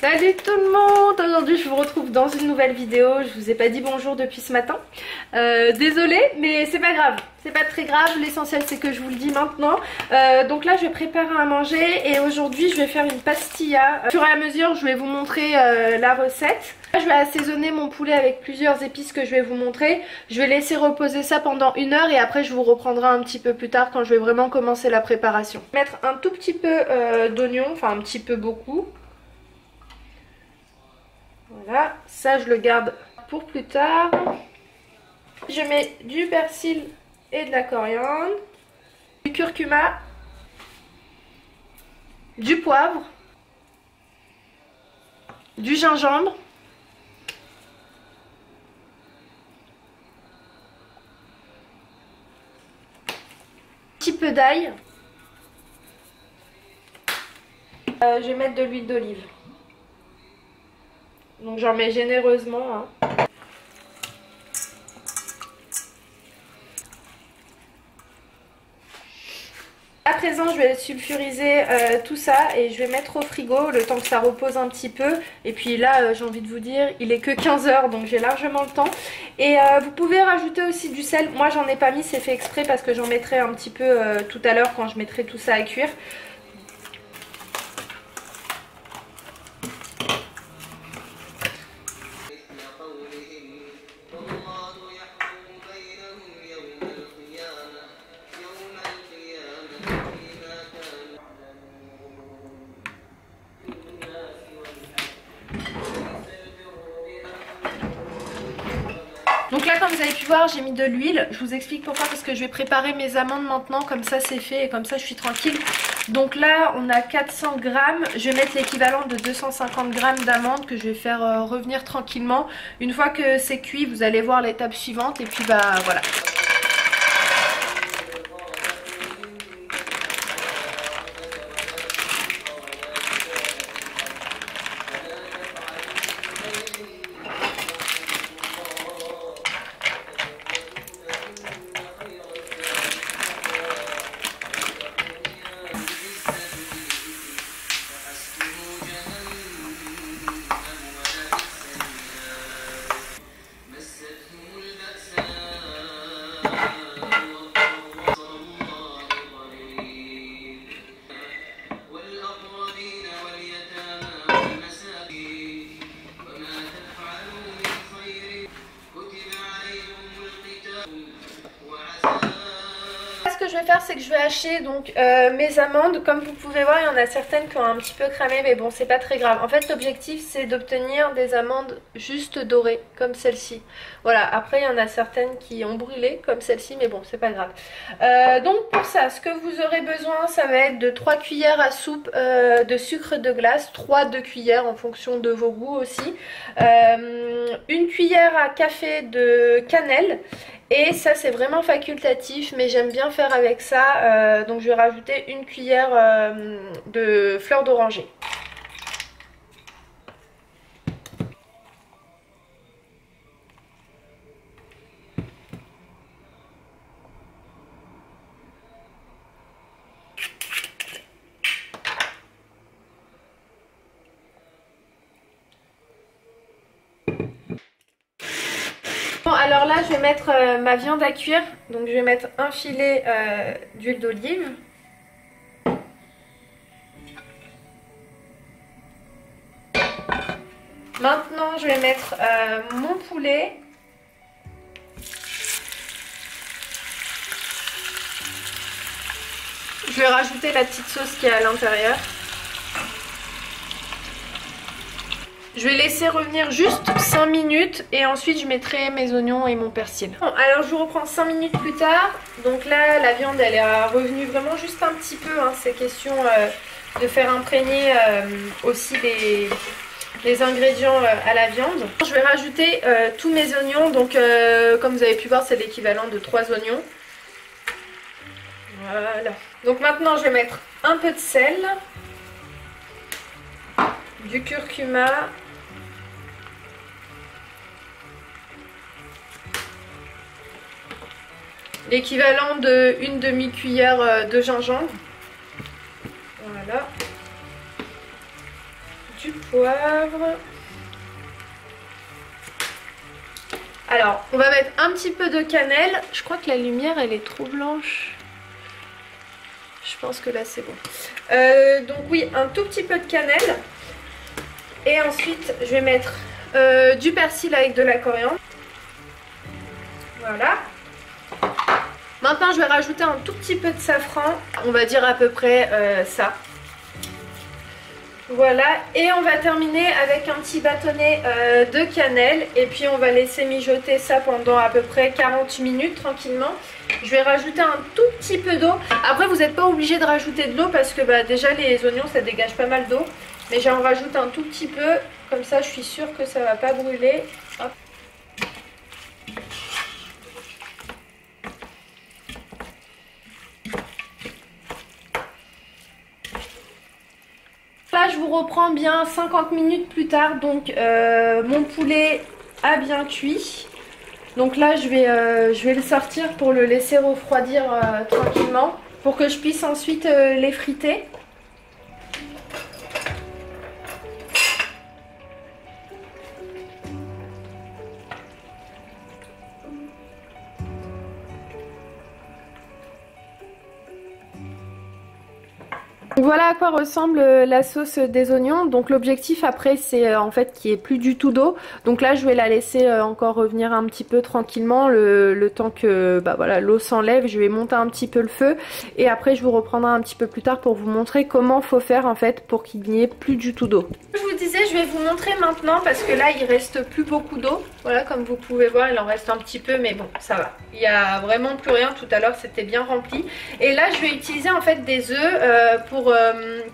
Salut tout le monde! Aujourd'hui je vous retrouve dans une nouvelle vidéo. Je vous ai pas dit bonjour depuis ce matin. Désolée, mais c'est pas grave. C'est pas très grave, l'essentiel c'est que je vous le dis maintenant. Donc là je vais préparer à manger et aujourd'hui je vais faire une pastilla. Au fur et à mesure je vais vous montrer la recette. Je vais assaisonner mon poulet avec plusieurs épices que je vais vous montrer. Je vais laisser reposer ça pendant 1 heure et après je vous reprendrai un petit peu plus tard quand je vais vraiment commencer la préparation. Mettre un tout petit peu d'oignon, enfin un petit peu beaucoup. Voilà, ça je le garde pour plus tard. Je mets du persil et de la coriandre, du curcuma, du poivre, du gingembre, un petit peu d'ail. Je vais mettre de l'huile d'olive. Donc j'en mets généreusement. À présent je vais sulfuriser tout ça et je vais mettre au frigo le temps que ça repose un petit peu. Et puis là j'ai envie de vous dire, il est que 15 h donc j'ai largement le temps. Et vous pouvez rajouter aussi du sel. Moi j'en ai pas mis, c'est fait exprès parce que j'en mettrai un petit peu tout à l'heure quand je mettrai tout ça à cuire. Donc là comme vous avez pu voir j'ai mis de l'huile. Je vous explique pourquoi, parce que je vais préparer mes amandes maintenant, comme ça c'est fait et comme ça je suis tranquille. Donc là on a 400 grammes, je vais mettre l'équivalent de 250 grammes d'amandes que je vais faire revenir tranquillement. Une fois que c'est cuit vous allez voir l'étape suivante et puis bah voilà. Ce que je vais faire, c'est que je vais hacher donc mes amandes. Comme vous pouvez voir, il y en a certaines qui ont un petit peu cramé, mais bon, c'est pas très grave. En fait, l'objectif c'est d'obtenir des amandes juste dorées comme celle-ci. Voilà, après il y en a certaines qui ont brûlé comme celle-ci, mais bon, c'est pas grave. Donc pour ça, ce que vous aurez besoin, ça va être de 3 cuillères à soupe de sucre de glace, 2 cuillères en fonction de vos goûts aussi, 1 cuillère à café de cannelle. Et ça c'est vraiment facultatif, mais j'aime bien faire avec ça, donc je vais rajouter 1 cuillère de fleur d'oranger. Bon, alors là je vais mettre ma viande à cuire, donc je vais mettre un filet d'huile d'olive. Maintenant je vais mettre mon poulet. Je vais rajouter la petite sauce qui est à l'intérieur. Je vais laisser revenir juste 5 minutes et ensuite je mettrai mes oignons et mon persil. Bon, alors je vous reprends 5 minutes plus tard. Donc là la viande elle est revenue vraiment juste un petit peu, hein. C'est question de faire imprégner aussi les ingrédients à la viande. Je vais rajouter tous mes oignons. Donc comme vous avez pu voir c'est l'équivalent de 3 oignons. Voilà. Donc maintenant je vais mettre un peu de sel, du curcuma, l'équivalent de 1 demi-cuillère de gingembre. Voilà. Du poivre. Alors, on va mettre un petit peu de cannelle. Je crois que la lumière, elle est trop blanche. Je pense que là, c'est bon. Donc oui, un tout petit peu de cannelle. Et ensuite, je vais mettre du persil avec de la coriandre. Voilà. Maintenant, je vais rajouter un tout petit peu de safran. On va dire à peu près ça. Voilà, et on va terminer avec un petit bâtonnet de cannelle. Et puis on va laisser mijoter ça pendant à peu près 40 minutes tranquillement. Je vais rajouter un tout petit peu d'eau. Après vous n'êtes pas obligé de rajouter de l'eau parce que déjà les oignons ça dégage pas mal d'eau. Mais j'en rajoute un tout petit peu, comme ça je suis sûre que ça va pas brûler. Hop. Là je vous reprends bien 50 minutes plus tard, donc mon poulet a bien cuit. Donc là je vais le sortir pour le laisser refroidir tranquillement pour que je puisse ensuite les friter. Voilà à quoi ressemble la sauce des oignons. Donc l'objectif après c'est en fait qu'il n'y ait plus du tout d'eau. Donc là je vais la laisser encore revenir un petit peu tranquillement le temps que voilà, l'eau s'enlève. Je vais monter un petit peu le feu et après je vous reprendrai un petit peu plus tard pour vous montrer comment faut faire en fait pour qu'il n'y ait plus du tout d'eau. Je vous disais, je vais vous montrer maintenant parce que là il reste plus beaucoup d'eau. Voilà, comme vous pouvez voir il en reste un petit peu mais bon ça va. Il n'y a vraiment plus rien, tout à l'heure c'était bien rempli. Et là je vais utiliser en fait des œufs pour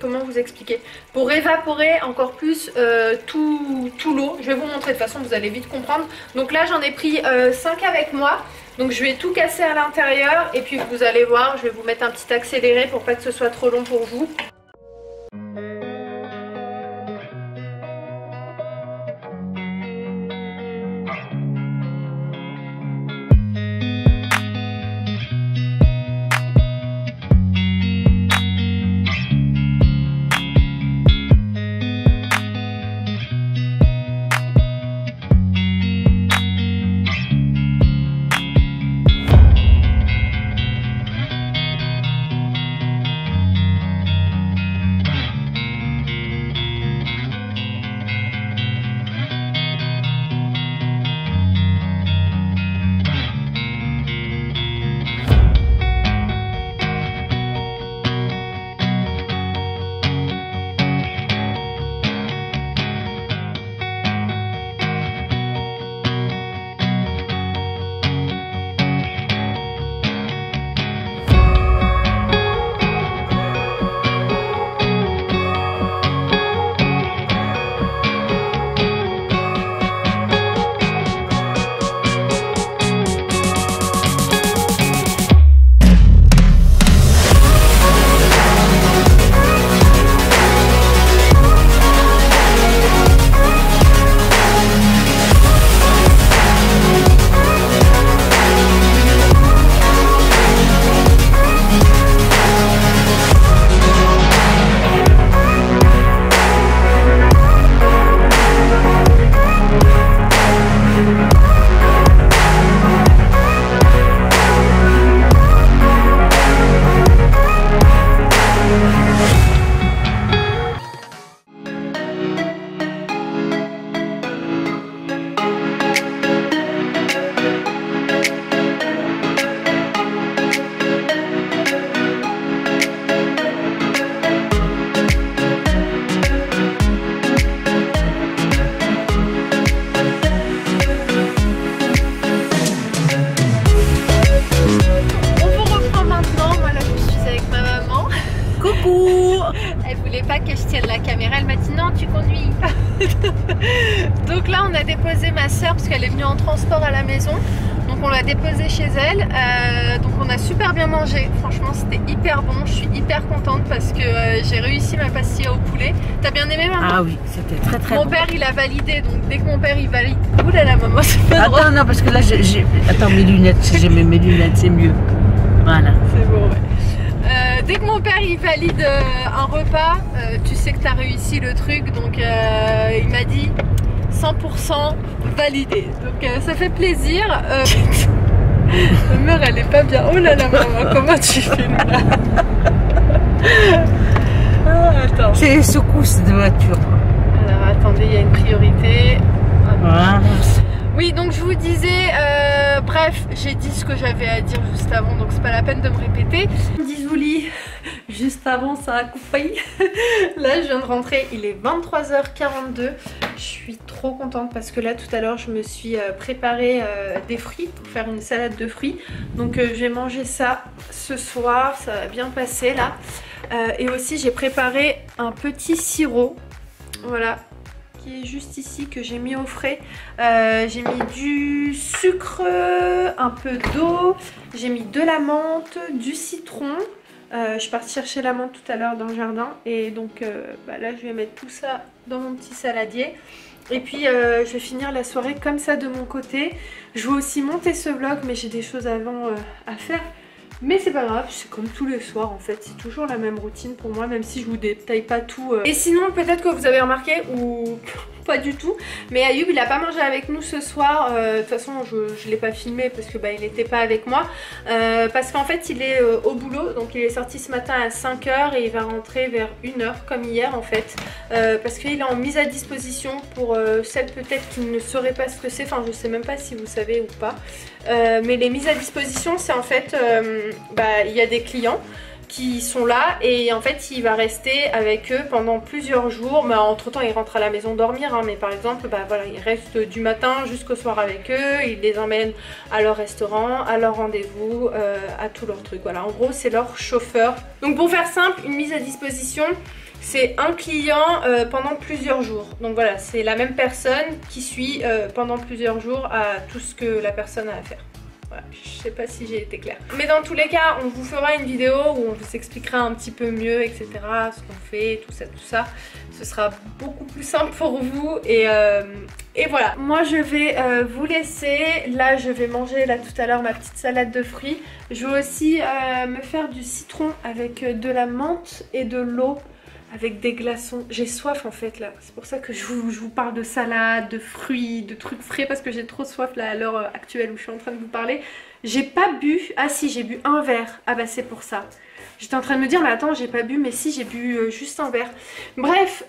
comment vous expliquer, pour évaporer encore plus tout l'eau. Je vais vous montrer, de toute façon vous allez vite comprendre. Donc là j'en ai pris 5 avec moi. Donc je vais tout casser à l'intérieur et puis vous allez voir, je vais vous mettre un petit accéléré pour pas que ce soit trop long pour vous. Elle voulait pas que je tienne la caméra, elle m'a dit non tu conduis. Donc là on a déposé ma soeur parce qu'elle est venue en transport à la maison. Donc on l'a déposée chez elle. Donc on a super bien mangé. Franchement c'était hyper bon. Je suis hyper contente parce que j'ai réussi ma pastilla au poulet. T'as bien aimé maman? Ah oui, c'était très très bon. Mon père il a validé, donc dès que mon père il valide. Ouh là là maman c'est pas drôle. Attends non parce que là j'ai... Attends mes lunettes, si j'ai mes lunettes c'est mieux. Voilà. C'est bon ouais. dès que mon père il valide un repas, tu sais que t'as réussi le truc, donc il m'a dit 100% validé, donc ça fait plaisir. Ma mère elle est pas bien, oh là là maman, comment tu filmes là? Attends. C'est les secousses de voiture. Alors attendez, il y a une priorité. Voilà. Oui, donc je vous disais, bref, j'ai dit ce que j'avais à dire juste avant, donc c'est pas la peine de me répéter. Dizouli, juste avant ça a coupé. Là je viens de rentrer, il est 23h42. Je suis trop contente parce que là tout à l'heure je me suis préparé des fruits pour faire une salade de fruits. Donc je vais manger ça ce soir, ça va bien passer là. Et aussi j'ai préparé un petit sirop, voilà, qui est juste ici, que j'ai mis au frais. J'ai mis du sucre, un peu d'eau, j'ai mis de la menthe, du citron. Je suis partie chercher la menthe tout à l'heure dans le jardin et donc là je vais mettre tout ça dans mon petit saladier. Et puis je vais finir la soirée comme ça de mon côté. Je vais aussi monter ce vlog, mais j'ai des choses avant à faire. Mais c'est pas grave, c'est comme tous les soirs en fait, c'est toujours la même routine pour moi, même si je vous détaille pas tout. Et sinon peut-être que vous avez remarqué, ou pas du tout, mais Ayoub il a pas mangé avec nous ce soir. De toute façon je l'ai pas filmé parce que il était pas avec moi, parce qu'en fait il est au boulot, donc il est sorti ce matin à 5 h et il va rentrer vers 1 h comme hier en fait, parce qu'il est en mise à disposition pour celles peut-être qui ne sauraient pas ce que c'est, enfin je sais même pas si vous savez ou pas, mais les mises à disposition c'est en fait, il y a des clients qui sont là et en fait il va rester avec eux pendant plusieurs jours, mais entre temps il rentre à la maison dormir, hein, mais par exemple voilà, il reste du matin jusqu'au soir avec eux, il les emmène à leur restaurant, à leur rendez-vous, à tous leurs trucs, voilà, en gros c'est leur chauffeur. Donc pour faire simple, une mise à disposition c'est un client pendant plusieurs jours, donc voilà, c'est la même personne qui suit pendant plusieurs jours à tout ce que la personne a à faire. Voilà, je sais pas si j'ai été claire. Mais dans tous les cas, on vous fera une vidéo où on vous expliquera un petit peu mieux, etc. Ce qu'on fait, tout ça. Ce sera beaucoup plus simple pour vous. Et voilà. Moi, je vais vous laisser. Là, je vais manger là tout à l'heure ma petite salade de fruits. Je vais aussi me faire du citron avec de la menthe et de l'eau, avec des glaçons. J'ai soif en fait là, c'est pour ça que je vous parle de salade, de fruits, de trucs frais, parce que j'ai trop soif là à l'heure actuelle où je suis en train de vous parler. J'ai pas bu, ah si j'ai bu un verre, ah bah c'est pour ça. J'étais en train de me dire mais attends j'ai pas bu, mais si j'ai bu juste un verre. Bref,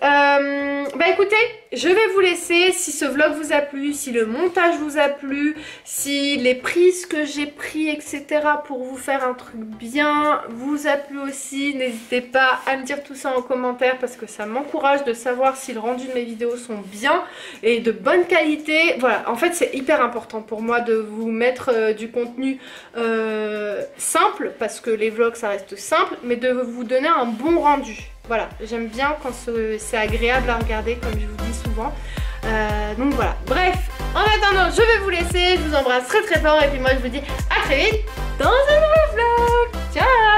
écoutez, je vais vous laisser. Si ce vlog vous a plu, si le montage vous a plu, si les prises que j'ai pris etc pour vous faire un truc bien vous a plu aussi, n'hésitez pas à me dire tout ça en commentaire parce que ça m'encourage de savoir si le rendu de mes vidéos sont bien et de bonne qualité. Voilà, en fait c'est hyper important pour moi de vous mettre du contenu simple, parce que les vlogs ça reste simple, mais de vous donner un bon rendu. Voilà, j'aime bien quand c'est agréable à regarder, comme je vous dis souvent. Donc voilà, bref, en attendant je vais vous laisser, je vous embrasse très très fort et puis moi je vous dis à très vite dans un nouveau vlog. Ciao.